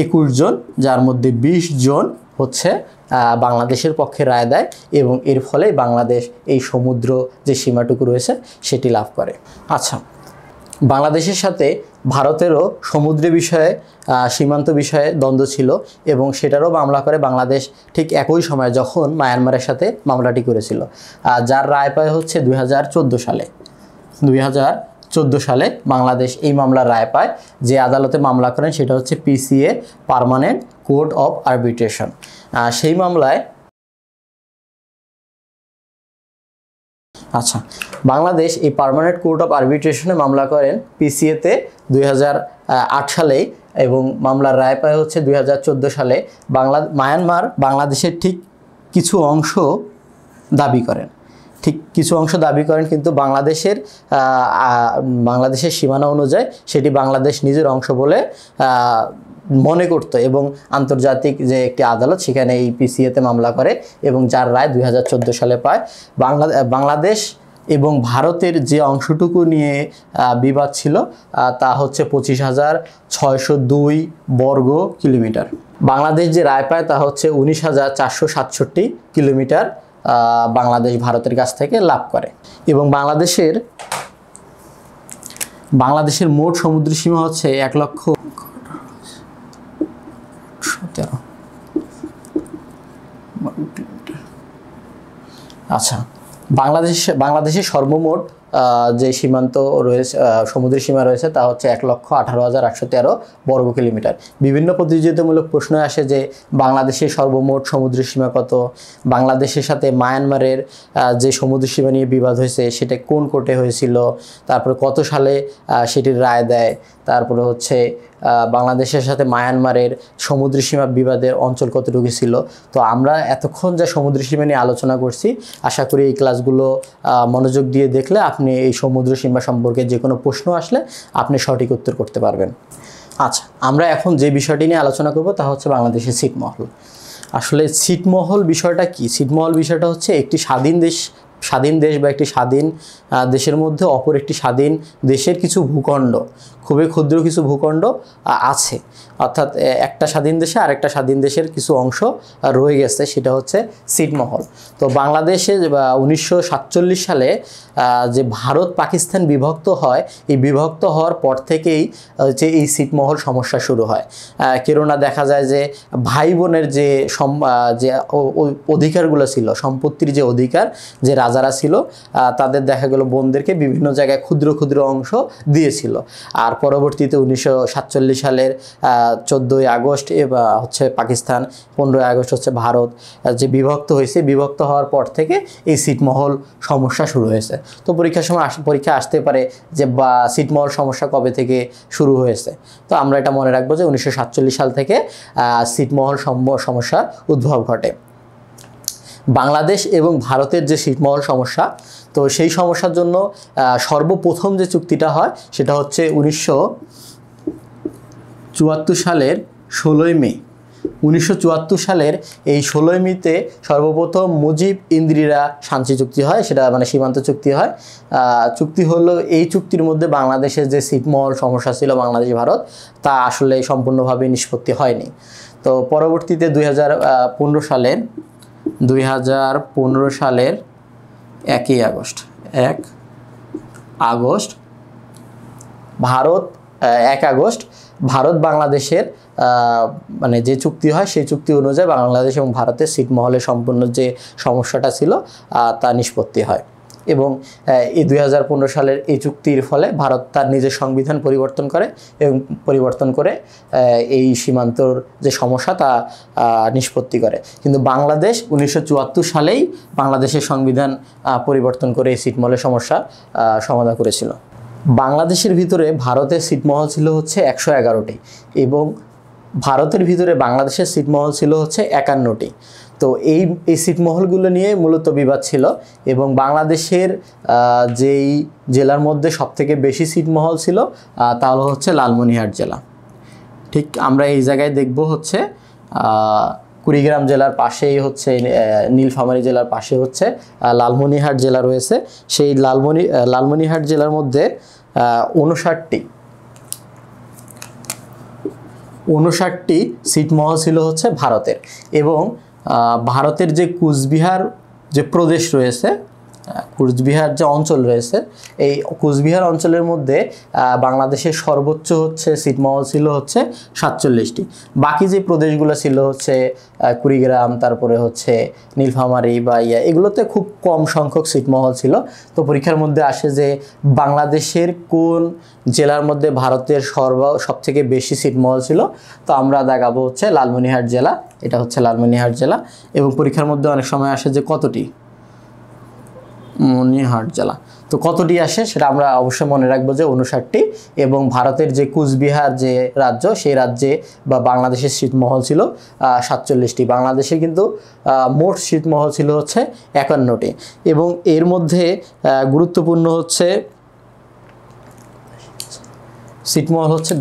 21 জন, যার মধ্যে 20 জন হচ্ছে বাংলাদেশের পক্ষে রায় দেয়, এবং এর ফলে বাংলাদেশ এই সমুদ্র যে সীমাটুকু রয়েছে সেটি লাভ করে। আচ্ছা, বাংলাদেশের সাথে ভারতেরও সমুদ্র বিষয়ে সীমান্ত বিষয়ে দ্বন্দ্ব ছিল, এবং সেটারও মামলা করে বাংলাদেশ ঠিক একই সময় যখন মায়ানমারের সাথে মামলাটি করেছিল, যার রায় পায় হচ্ছে 2014 সালে। 2014 সালে বাংলাদেশ এই মামলার রায় পায়। যে আদালতে মামলা করেন সেটা হচ্ছে PCA, permanent court of arbitration. সেই মামলায় আচ্ছা, বাংলাদেশ এই পার্মানেন্ট কোর্ট অফ আরবিট্রেশনে মামলা করেন পিসিএতে 2008 সালেই, এবং মামলার রায় পায় হচ্ছে 2014 সালে। মায়ানমার বাংলাদেশের ঠিক কিছু অংশ দাবি করেন, কিন্তু বাংলাদেশের সীমানা অনুযায়ী সেটি বাংলাদেশ নিজের অংশ বলে মনে করত, এবং আন্তর্জাতিক যে একটি আদালত সেখানে এই পিসিএতে মামলা করে, এবং যার রায় 2014 সালে পায়। বাংলাদেশ এবং ভারতের যে অংশটুকু নিয়ে বিবাদ ছিল তা হচ্ছে 25,602 বর্গ কিলোমিটার। বাংলাদেশ যে রায় পায় তা হচ্ছে 19,467 কিলোমিটার বাংলাদেশ ভারতের কাছ থেকে লাভ করে। এবং বাংলাদেশের মোট সমুদ্র সীমা হচ্ছে 1,17,000। আচ্ছা, বাংলাদেশের সর্বমোট যে সীমান্ত রয়েছে, সমুদ্র সীমা রয়েছে তা হচ্ছে 1,18,813 বর্গ কিলোমিটার। বিভিন্ন প্রতিযোগিতামূলক প্রশ্ন আসে যে বাংলাদেশের সর্বমোট সমুদ্র সীমা কত, বাংলাদেশের সাথে মায়ানমারের যে সমুদ্র সীমা নিয়ে বিবাদ হয়েছে সেটা কোন কোর্টে হয়েছিল, তারপরে কত সালে সেটির রায় দেয়, তারপরে হচ্ছে বাংলাদেশের সাথে মায়ানমারের সমুদ্র সীমা বিবাদের অঞ্চল কতটুকু ছিল। তো আমরা এতক্ষণ যা সমুদ্র সীমা নিয়ে আলোচনা করছি, আশা করি এই ক্লাসগুলো মনোযোগ দিয়ে দেখলে আপনি এই সমুদ্র সীমা সম্পর্কে যে কোনো প্রশ্ন আসলে আপনি সঠিক উত্তর করতে পারবেন। আচ্ছা, আমরা এখন যে বিষয়টি নিয়ে আলোচনা করব তা হচ্ছে বাংলাদেশের ছিটমহল। আসলে ছিটমহল বিষয়টা কি? ছিটমহল বিষয়টা হচ্ছে একটি স্বাধীন দেশ বা একটি স্বাধীন দেশের মধ্যে অপর একটি স্বাধীন দেশের কিছু ভূখণ্ড, খুবই ক্ষুদ্র কিছু ভূখণ্ড আছে, অর্থাৎ একটা স্বাধীন দেশে আরেকটা স্বাধীন দেশের কিছু অংশ রয়ে গেছে, সেটা হচ্ছে ছিটমহল। তো বাংলাদেশে 1947 সালে যে ভারত পাকিস্তান বিভক্ত হয়, এই বিভক্ত হওয়ার পর থেকেই যে এই ছিটমহল সমস্যা শুরু হয়। কেননা দেখা যায় যে ভাই বোনের যে অধিকারগুলো ছিল, সম্পত্তির যে অধিকার, যে রাজারা ছিল তাদের দেখা গেল বোনদেরকে বিভিন্ন জায়গায় ক্ষুদ্র ক্ষুদ্র অংশ দিয়েছিল। আর পরবর্তীতে 1947 সালের 14ই আগস্ট হচ্ছে পাকিস্তান, 15ই আগস্ট হচ্ছে ভারত যে বিভক্ত হয়েছে, বিভক্ত হওয়ার পর থেকে এই ছিটমহল সমস্যা শুরু হয়েছে। তো পরীক্ষা আসতে পারে যে ছিটমহল সমস্যা কবে থেকে শুরু হয়েছে। তো আমরা এটা মনে রাখবো যে 1947 সাল থেকে ছিটমহল সমস্যা উদ্ভব ঘটে। বাংলাদেশ এবং ভারতের যে ছিটমহল সমস্যা, তো সেই সমস্যার জন্য সর্বপ্রথম যে চুক্তিটা হয় সেটা হচ্ছে 1974 সালের 16ই মে। 1974 সালের এই 16ই মেতে সর্বপ্রথম মুজিব ইন্দিরা শান্তি চুক্তি হয়, সেটা মানে সীমান্ত চুক্তি হয়। চুক্তি হলো, এই চুক্তির মধ্যে বাংলাদেশের যে ছিটমহল সমস্যা ছিল বাংলাদেশ ভারত, তা আসলে সম্পূর্ণভাবে নিষ্পত্তি হয়নি। তো পরবর্তীতে 2015 সালের 1 আগস্ট ভারত বাংলাদেশের মানে যে চুক্তি হয় সেই চুক্তি অনুযায়ী বাংলাদেশ এবং ভারতের ছিটমহলের সম্পূর্ণ যে সমস্যাটা ছিল তা নিষ্পত্তি হয়। এবং এই 2015 সালের এই চুক্তির ফলে ভারত তার নিজের সংবিধান পরিবর্তন করে, এবং পরিবর্তন করে এই সীমান্তর যে সমস্যা তা নিষ্পত্তি করে। কিন্তু বাংলাদেশ 1974 সালেই বাংলাদেশের সংবিধান পরিবর্তন করে এই ছিটমহলের সমস্যা সমাধান করেছিল। বাংলাদেশের ভিতরে ভারতের ছিটমহল ছিল হচ্ছে 111টি, এবং ভারতের ভিতরে বাংলাদেশের ছিটমহল ছিল হচ্ছে 51টি। তো এই ছিটমহলগুলো নিয়ে মূলত বিবাদ ছিল এবং বাংলাদেশের যেই জেলার মধ্যে সবথেকে বেশি ছিটমহল ছিল তাহলে হচ্ছে লালমনিরহাট জেলা। ঠিক আমরা এই জায়গায় দেখব হচ্ছে কুড়িগ্রাম জেলার পাশেই হচ্ছে নীলফামারী জেলার পাশে হচ্ছে লালমনিরহাট জেলা রয়েছে। সেই লালমনিরহাট জেলার মধ্যে 59টি ছিটমহল ছিল হচ্ছে ভারতের, এবং ভারতের যে কুচবিহার যে প্রদেশ রয়েছে, কুচবিহার যে অঞ্চল রয়েছে, এই কুচবিহার অঞ্চলের মধ্যে বাংলাদেশের সর্বোচ্চ হচ্ছে ছিটমহল ছিল হচ্ছে 47টি। বাকি যে প্রদেশগুলো ছিল হচ্ছে কুড়িগ্রাম, তারপরে হচ্ছে নীলফামারী বা এগুলোতে খুব কম সংখ্যক ছিটমহল ছিল। তো পরীক্ষার মধ্যে আসে যে বাংলাদেশের কোন জেলার মধ্যে ভারতের সবথেকে বেশি ছিটমহল ছিল। তো আমরা দেখাবো হচ্ছে লালমনিরহাট জেলা, এটা হচ্ছে লালমনিরহাট জেলা। এবং পরীক্ষার মধ্যে অনেক সময় আসে যে কতটি মনিরহাট জেলা, তো কতটি আসে সেটা আমরা অবশ্যই মনে রাখবো যে 59টি। এবং ভারতের যে কুচবিহার যে রাজ্য, সেই রাজ্যে বা বাংলাদেশের ছিটমহল ছিল 47টি। বাংলাদেশে কিন্তু মোট ছিটমহল ছিল হচ্ছে 51টি। এবং এর মধ্যে গুরুত্বপূর্ণ হচ্ছে ছিটমহল হচ্ছে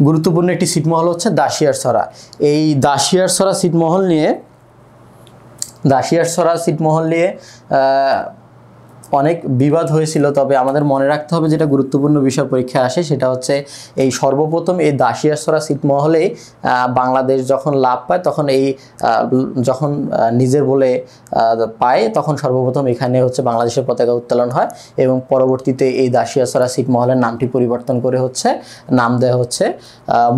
গুরুত্বপূর্ণ একটি ছিটমহল হচ্ছে দাসিয়ারছড়া। এই দাসিয়ারছড়া ছিটমহল নিয়ে অনেক বিবাদ হয়েছিল। তবে আমাদের মনে রাখতে হবে যেটা গুরুত্বপূর্ণ বিষয় পরীক্ষায় আসে, সেটা হচ্ছে এই সর্বপ্রথম এই দাসিয়ারছড়া ছিটমহলেই বাংলাদেশ যখন লাভ পায়, তখন যখন নিজের বলে পায়, তখন সর্বপ্রথম এখানে হচ্ছে বাংলাদেশের পতাকা উত্তোলন হয়। এবং পরবর্তীতে এই দাসিয়ারছড়া ছিটমহলের নামটি পরিবর্তন করে হচ্ছে নাম দেওয়া হচ্ছে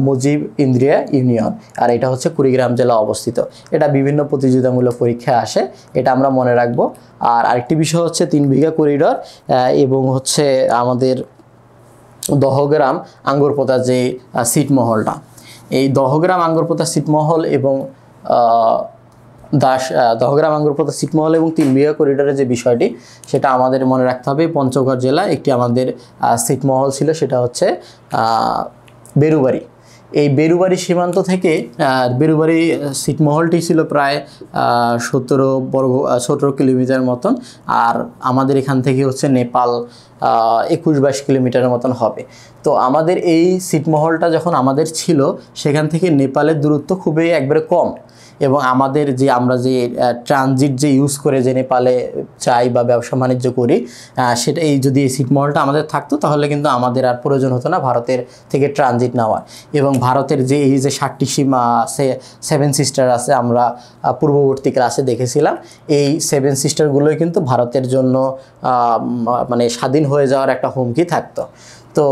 মুজিব ইন্দ্রিয়া ইউনিয়ন, আর এটা হচ্ছে কুড়িগ্রাম জেলা অবস্থিত। এটা বিভিন্ন প্রতিযোগিতামূলক পরীক্ষায় আসে, এটা আমরা মনে রাখবো। আর আরেকটি বিষয় হচ্ছে 3 বিঘা করিডর এবং হচ্ছে আমাদের দহগ্রাম আঙ্গুরপোতা যে ছিটমহলটা, এই দহগ্রাম আঙ্গুরপোতা ছিটমহল এবং দহগ্রাম আঙ্গুরপোতা ছিটমহল এবং 3 বিঘা করিডরের যে বিষয়টি, সেটা আমাদের মনে রাখতে হবে। পঞ্চগড় জেলা একটি আমাদের ছিটমহল ছিল, সেটা হচ্ছে বেরুবাড়ি। এই বেরুবাড়ি সীমান্ত থেকে বেরুবাড়ি ছিটমহলটি ছিল প্রায় 17 কিলোমিটার মতন, আর আমাদের এখান থেকে হচ্ছে নেপাল 21-22 কিলোমিটারের মতন হবে। তো আমাদের এই ছিটমহলটা যখন আমাদের ছিল, সেখান থেকে নেপালের দূরত্ব খুবই একবারে কম। এবং আমাদের আমরা যে ট্রানজিট যে ইউজ করে যে নেপালে যাই বা ব্যবসা বাণিজ্য করি, সেটা যদি এই ছিটমহলটা আমাদের থাকতো, তাহলে কিন্তু আমাদের আর প্রয়োজন হতো না ভারতের থেকে ট্রানজিট নেওয়ার। এবং ভারতের যে 7টি সীমা আছে, 7 সিস্টার আছে, আমরা পূর্ববর্তী ক্লাসে দেখেছিলাম। এই 7 সিস্টারগুলোই কিন্তু ভারতের জন্য মানে স্বাধীন হয়ে যাওয়ার একটা হুমকি থাকতো। তো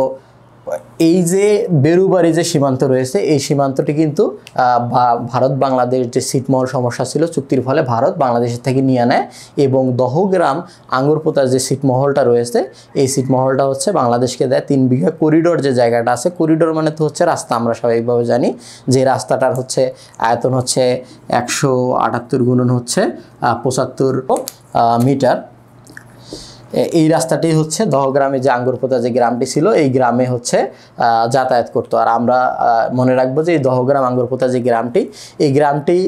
এই যে বেরুবাড়ি যে সীমান্ত রয়েছে, এই সীমান্তটি কিন্তু ভারত বাংলাদেশ যে ছিটমহল সমস্যা ছিল, চুক্তির ফলে ভারত বাংলাদেশের থেকে নিয়ে নেয়। এবং দহগ্রাম আঙ্গুরপোতার যে ছিটমহলটা রয়েছে, এই ছিটমহলটা হচ্ছে বাংলাদেশকে দেয়। 3 বিঘা করিডোর যে জায়গাটা আছে, করিডোর মানে তো হচ্ছে রাস্তা, আমরা স্বাভাবিকভাবে জানি যে রাস্তাটার হচ্ছে আয়তন হচ্ছে 178 গুণন হচ্ছে 75 মিটার। এই রাস্তাটি হচ্ছে দহগ্রামে যে আঙ্গুরপোতা যে গ্রামটি ছিল, এই গ্রামে হচ্ছে যাতায়াত করতো। আর আমরা মনে রাখবো যে এই দহগ্রাম আঙ্গুরপোতা যে গ্রামটি, এই গ্রামটি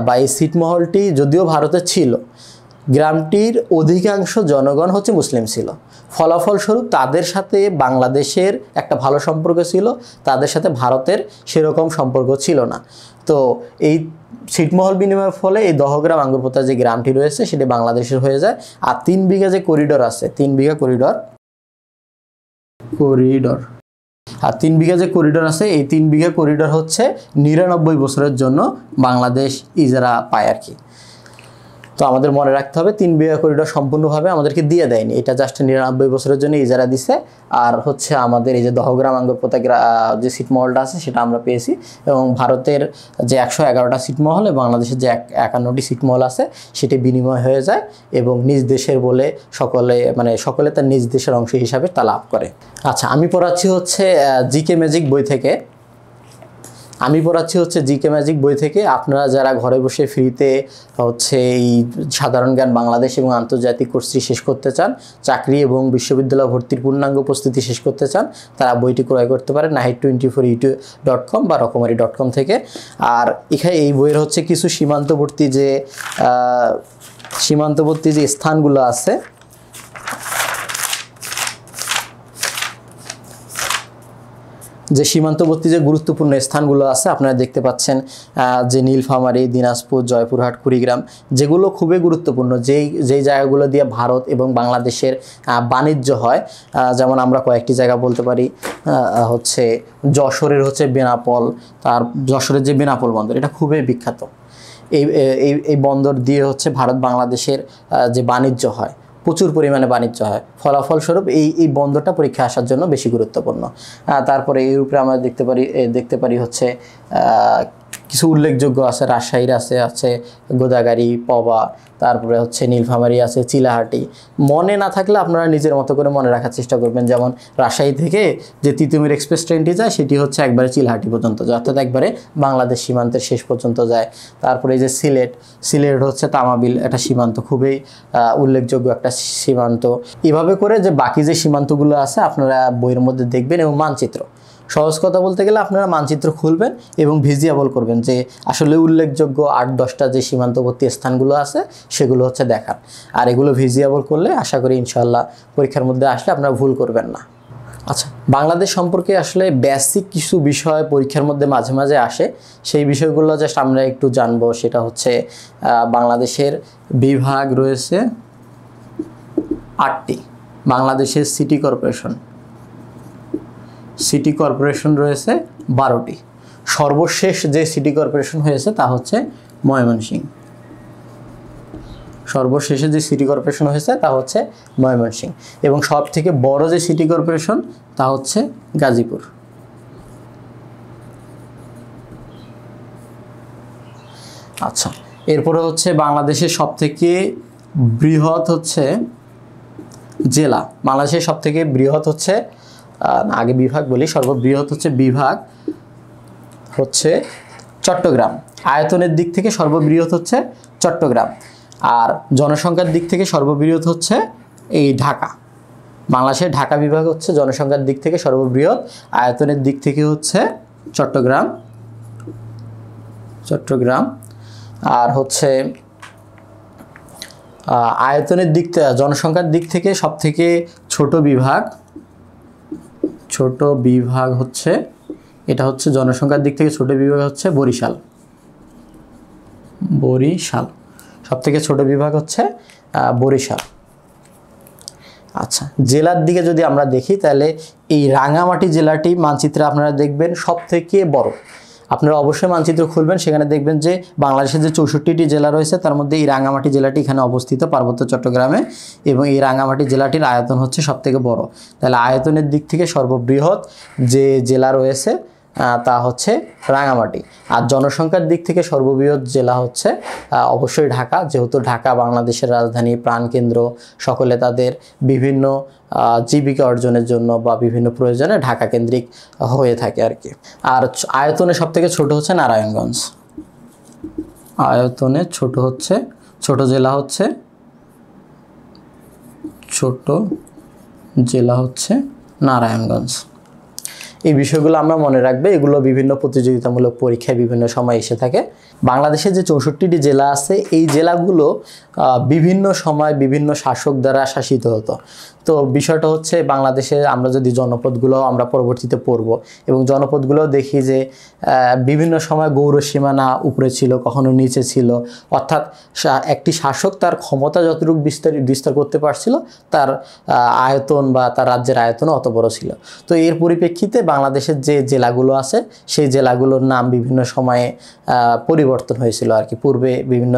বা এই ছিটমহলটি যদিও ভারতে ছিল, গ্রামটির অধিকাংশ জনগণ হচ্ছে মুসলিম ছিল। ফলাফলস্বরূপ তাদের সাথে বাংলাদেশের একটা ভালো সম্পর্ক ছিল, তাদের সাথে ভারতের সেরকম সম্পর্ক ছিল না। তো এই ছিটমহল বিনিময়ের ফলে এই দহগ্রাম আঙ্গুরপোতা যে গ্রামটি রয়েছে, সেটি বাংলাদেশের হয়ে যায়। আর 3 বিঘা যে করিডোর আছে, 3 বিঘা করিডোর আর 3 বিঘা যে করিডোর আছে, এই 3 বিঘা করিডোর হচ্ছে 99 বছরের জন্য বাংলাদেশ ইজারা পায় আর কি। তো আমাদের মনে রাখতে হবে 3 বিঘা করিডোর সম্পূর্ণভাবে আমাদেরকে দিয়ে দেয়নি, এটা জাস্ট 99 বছরের জন্য ইজারা দিছে। আর হচ্ছে আমাদের এই যে দহগ্রাম আঙ্গুরপোতা যে ছিটমহলটা আছে, সেটা আমরা পেয়েছি। এবং ভারতের যে 111টা ছিটমহল এবং বাংলাদেশের যে 51টি ছিটমহল আছে, সেটি বিনিময় হয়ে যায় এবং নিজ দেশের বলে সকলে তার নিজ দেশের অংশ হিসাবে তা লাভ করে। আচ্ছা, আমি পড়াচ্ছি হচ্ছে জিকে ম্যাজিক বই থেকে। আমি পড়াচ্ছি হচ্ছে জিকে ম্যাজিক বই থেকে। আপনারা যারা ঘরে বসে ফ্রিতে হচ্ছে এই সাধারণ জ্ঞান বাংলাদেশ এবং আন্তর্জাতিক কোর্সটি শেষ করতে চান, চাকরি এবং বিশ্ববিদ্যালয় ভর্তির পূর্ণাঙ্গ প্রস্তুতি শেষ করতে চান, তারা বইটি ক্রয় করতে পারেন nahid24edu.com বা রকমারি.com থেকে। আর এখানে এই বইয়ের হচ্ছে কিছু সীমান্তবর্তী যে স্থানগুলো আছে, যে সীমান্তবর্তী যে গুরুত্বপূর্ণ স্থানগুলো আছে আপনারা দেখতে পাচ্ছেন, যে নীলফামারী, দিনাজপুর, জয়পুরহাট, কুড়িগ্রাম, যেগুলো খুবই গুরুত্বপূর্ণ, যেই জায়গাগুলো দিয়ে ভারত এবং বাংলাদেশের বাণিজ্য হয়। যেমন আমরা কয়েকটি জায়গা বলতে পারি, হচ্ছে যশোরের হচ্ছে বেনাপোল, তার যশোরের যে বেনাপোল বন্দর, এটা খুবই বিখ্যাত। এই বন্দর দিয়ে হচ্ছে ভারত বাংলাদেশের যে বাণিজ্য হয়, প্রচুর পরিমাণে বাণিজ্য হয়, ফলাফলস্বরূপ এই বন্দরটা পরীক্ষা আসার জন্য বেশি গুরুত্বপূর্ণ। তারপরে এর উপরে আমরা দেখতে পারি হচ্ছে কিছু উল্লেখযোগ্য আছে, রাজশাহীর আছে গোদাগাড়ি, পবা, তারপরে হচ্ছে নীলফামারী আছে, চিলাহাটি। মনে না থাকলে আপনারা নিজের মতো করে মনে রাখার চেষ্টা করবেন। যেমন রাজশাহী থেকে যে তিতুমির এক্সপ্রেস ট্রেনটি যায় সেটি হচ্ছে একবারে চিলাহাটি পর্যন্ত যায়, অর্থাৎ একবারে বাংলাদেশ সীমান্তের শেষ পর্যন্ত যায়। তারপরে এই যে সিলেট হচ্ছে তামাবিল, একটা সীমান্ত, খুবই উল্লেখযোগ্য একটা সীমান্ত। এভাবে করে যে বাকি যে সীমান্তগুলো আছে আপনারা বইয়ের মধ্যে দেখবেন। এবং মানচিত্র, সহজ কথা বলতে গেলে আপনারা মানচিত্র খুলবেন এবং ভিজিবল করবেন যে আসলে উল্লেখযোগ্য 8-10টা যে সীমান্তবর্তী স্থানগুলো আছে সেগুলো হচ্ছে দেখার। আর এগুলো ভিজিবল করলে আশা করি ইনশাআল্লাহ পরীক্ষার মধ্যে আসলে আপনারা ভুল করবেন না। আচ্ছা, বাংলাদেশ সম্পর্কে আসলে বেসিক কিছু বিষয় পরীক্ষার মধ্যে মাঝে মাঝে আসে, সেই বিষয়গুলো জাস্ট আমরা একটু জানবো। সেটা হচ্ছে বাংলাদেশের বিভাগ রয়েছে 8টি, বাংলাদেশের সিটি কর্পোরেশন রয়েছে 12টি, সর্বশেষ যে সিটি কর্পোরেশন হয়েছে তা হচ্ছে ময়মনসিংহ। সর্বশেষে যে সিটি কর্পোরেশন হয়েছে তা হচ্ছে ময়মনসিংহ। এবং সব থেকে বড় যে সিটি কর্পোরেশন তা হচ্ছে গাজীপুর। আচ্ছা, এরপরে হচ্ছে বাংলাদেশের সব থেকে বৃহৎ হচ্ছে জেলা, বাংলাদেশের সব থেকে বৃহৎ হচ্ছে, আগে বিভাগ বলি, সর্ববৃহৎ হচ্ছে বিভাগ হচ্ছে চট্টগ্রাম। আয়তনের দিক থেকে সর্ববৃহৎ হচ্ছে চট্টগ্রাম। আর জনসংখ্যার দিক থেকে সর্ববৃহৎ হচ্ছে এই ঢাকা। বাংলাদেশের ঢাকা বিভাগ হচ্ছে জনসংখ্যার দিক থেকে সর্ববৃহৎ, আয়তনের দিক থেকে হচ্ছে চট্টগ্রাম। আর হচ্ছে আয়তনের দিক থেকে, জনসংখ্যার দিক থেকে সব থেকে ছোট বিভাগ হচ্ছে, এটা হচ্ছে জনসংখ্যার দিক থেকে ছোট বিভাগ হচ্ছে বরিশাল। সব থেকে ছোট বিভাগ হচ্ছে বরিশাল। আচ্ছা, জেলার দিকে যদি আমরা দেখি তাহলে এই রাঙামাটি জেলাটি মানচিত্রে আপনারা দেখবেন সব থেকে বড়। আপনারা অবশ্যই মানচিত্র খুলবেন, সেখানে দেখবেন যে বাংলাদেশের যে 64টি জেলা রয়েছে তার মধ্যে এই রাঙামাটি জেলাটি এখানে অবস্থিত, পার্বত্য চট্টগ্রামে। এবং এই রাঙামাটি জেলাটির আয়তন হচ্ছে সব থেকে বড়। তাহলে আয়তনের দিক থেকে সর্ববৃহৎ যে জেলা রয়েছে তা হচ্ছে রাঙামাটি। আর জনসংখ্যার দিক থেকে সর্ববৃহৎ জেলা হচ্ছে অবশ্যই ঢাকা, যেহেতু ঢাকা বাংলাদেশের রাজধানী, প্রাণকেন্দ্র, সকলে তাদের বিভিন্ন জীবিকা অর্জনের জন্য বা বিভিন্ন প্রয়োজনে ঢাকা কেন্দ্রিক হয়ে থাকে আর কি। আর আয়তনে সব থেকে ছোট হচ্ছে নারায়ণগঞ্জ। আয়তনে ছোট জেলা হচ্ছে নারায়ণগঞ্জ। এই বিষয়গুলো আমরা মনে রাখবে, এগুলো বিভিন্ন প্রতিযোগিতামূলক পরীক্ষায় বিভিন্ন সময় এসে থাকে। বাংলাদেশে যে 64টি জেলা আছে এই জেলাগুলো বিভিন্ন সময় বিভিন্ন শাসক দ্বারা শাসিত হতো। তো বিষয়টা হচ্ছে বাংলাদেশে আমরা যদি জনপদগুলো আমরা পরবর্তীতে পড়ব এবং জনপদগুলো দেখি যে বিভিন্ন সময় গৌরসীমানা উপরে ছিল, কখনো নিচে ছিল, অর্থাৎ একটি শাসক তার ক্ষমতা যতটুকু বিস্তার করতে পারছিল তার আয়তন বা তার রাজ্যের আয়তন অত বড় ছিল। তো এর পরিপ্রেক্ষিতে বাংলাদেশের যে জেলাগুলো আছে সেই জেলাগুলোর নাম বিভিন্ন সময়ে পরিবর্তন হয়েছিল আর কি। পূর্বে বিভিন্ন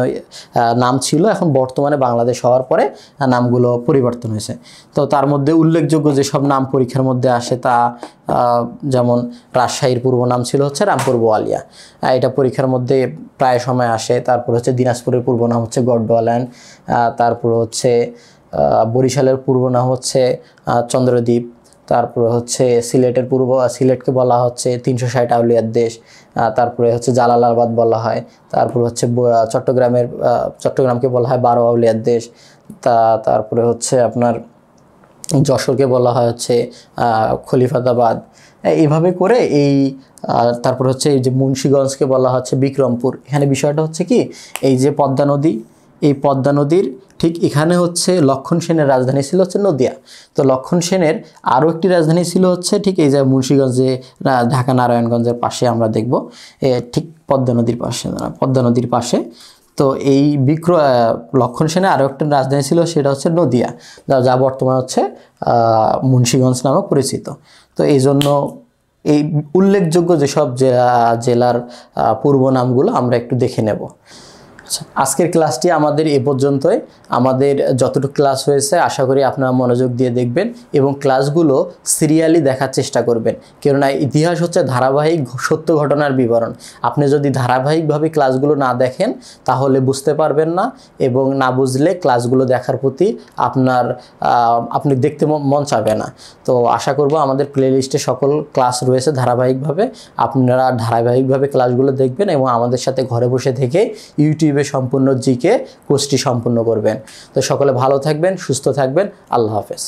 নাম ছিল, এখন বর্তমানে বাংলাদেশ হওয়ার পরে নামগুলো পরিবর্তন হয়েছে। তো তার মধ্যে উল্লেখযোগ্য যেসব নাম পরীক্ষার মধ্যে আসে তা যেমন রাজশাহীর পূর্ব নাম ছিল হচ্ছে রামপুর বোয়ালিয়া, এটা পরীক্ষার মধ্যে প্রায় সময় আসে। তারপর হচ্ছে দিনাজপুরের পূর্ব নাম হচ্ছে গড্ডোয়াল্যান্ড। তারপর হচ্ছে বরিশালের পূর্ব নাম হচ্ছে চন্দ্রদ্বীপ। তারপরে হচ্ছে সিলেটের সিলেটকে বলা হচ্ছে 360 আউলিয়ার দেশ। তারপরে হচ্ছে জালালাবাদ বলা হয়। তারপর হচ্ছে চট্টগ্রামকে বলা হয় 12 আউলিয়ার দেশ। তারপরে হচ্ছে আপনার যশোরকে বলা হয় হচ্ছে খলিফাতাবাদ। এইভাবে করে তারপর হচ্ছে এই যে মুন্সিগঞ্জকে বলা হচ্ছে বিক্রমপুর। এখানে বিষয়টা হচ্ছে কি, এই যে পদ্মা নদী, এই পদ্মা নদীর ঠিক এখানে হচ্ছে লক্ষণ সেনের রাজধানী ছিল হচ্ছে নদিয়া। তো লক্ষণ সেনের আরও একটি রাজধানী ছিল হচ্ছে ঠিক এই যে মুন্সিগঞ্জে, ঢাকা নারায়ণগঞ্জের পাশে আমরা দেখব, ঠিক পদ্মা নদীর পাশে। তো এই লক্ষণ সেনের আরও একটা রাজধানী ছিল, সেটা হচ্ছে নদিয়া, যা বর্তমান হচ্ছে মুন্সিগঞ্জ নামে পরিচিত। তো এই জন্য এই উল্লেখযোগ্য যেসব জেলার পূর্ব নামগুলো আমরা একটু দেখে নেব। আজকের ক্লাসটি আমাদের এ পর্যন্তই। আমাদের যতটুকু ক্লাস হয়েছে আশা করি আপনারা মনোযোগ দিয়ে দেখবেন এবং ক্লাসগুলো সিরিয়ালি দেখার চেষ্টা করবেন, কেননা ইতিহাস হচ্ছে ধারাবাহিক সত্য ঘটনার বিবরণ। আপনি যদি ধারাবাহিকভাবে ক্লাসগুলো না দেখেন তাহলে বুঝতে পারবেন না, এবং না বুঝলে ক্লাসগুলো দেখার প্রতি আপনি দেখতে মন চাবে না। তো আশা করব আমাদের প্লেলিস্টে সকল ক্লাস রয়েছে ধারাবাহিকভাবে, আপনারা ধারাবাহিকভাবে ক্লাসগুলো দেখবেন এবং আমাদের সাথে ঘরে বসে থেকে ইউটিউবে সম্পূর্ণ জিকে কোর্সটি সম্পূর্ণ করবেন। তো সকলে ভালো থাকবেন, সুস্থ থাকবেন। আল্লাহ হাফেজ।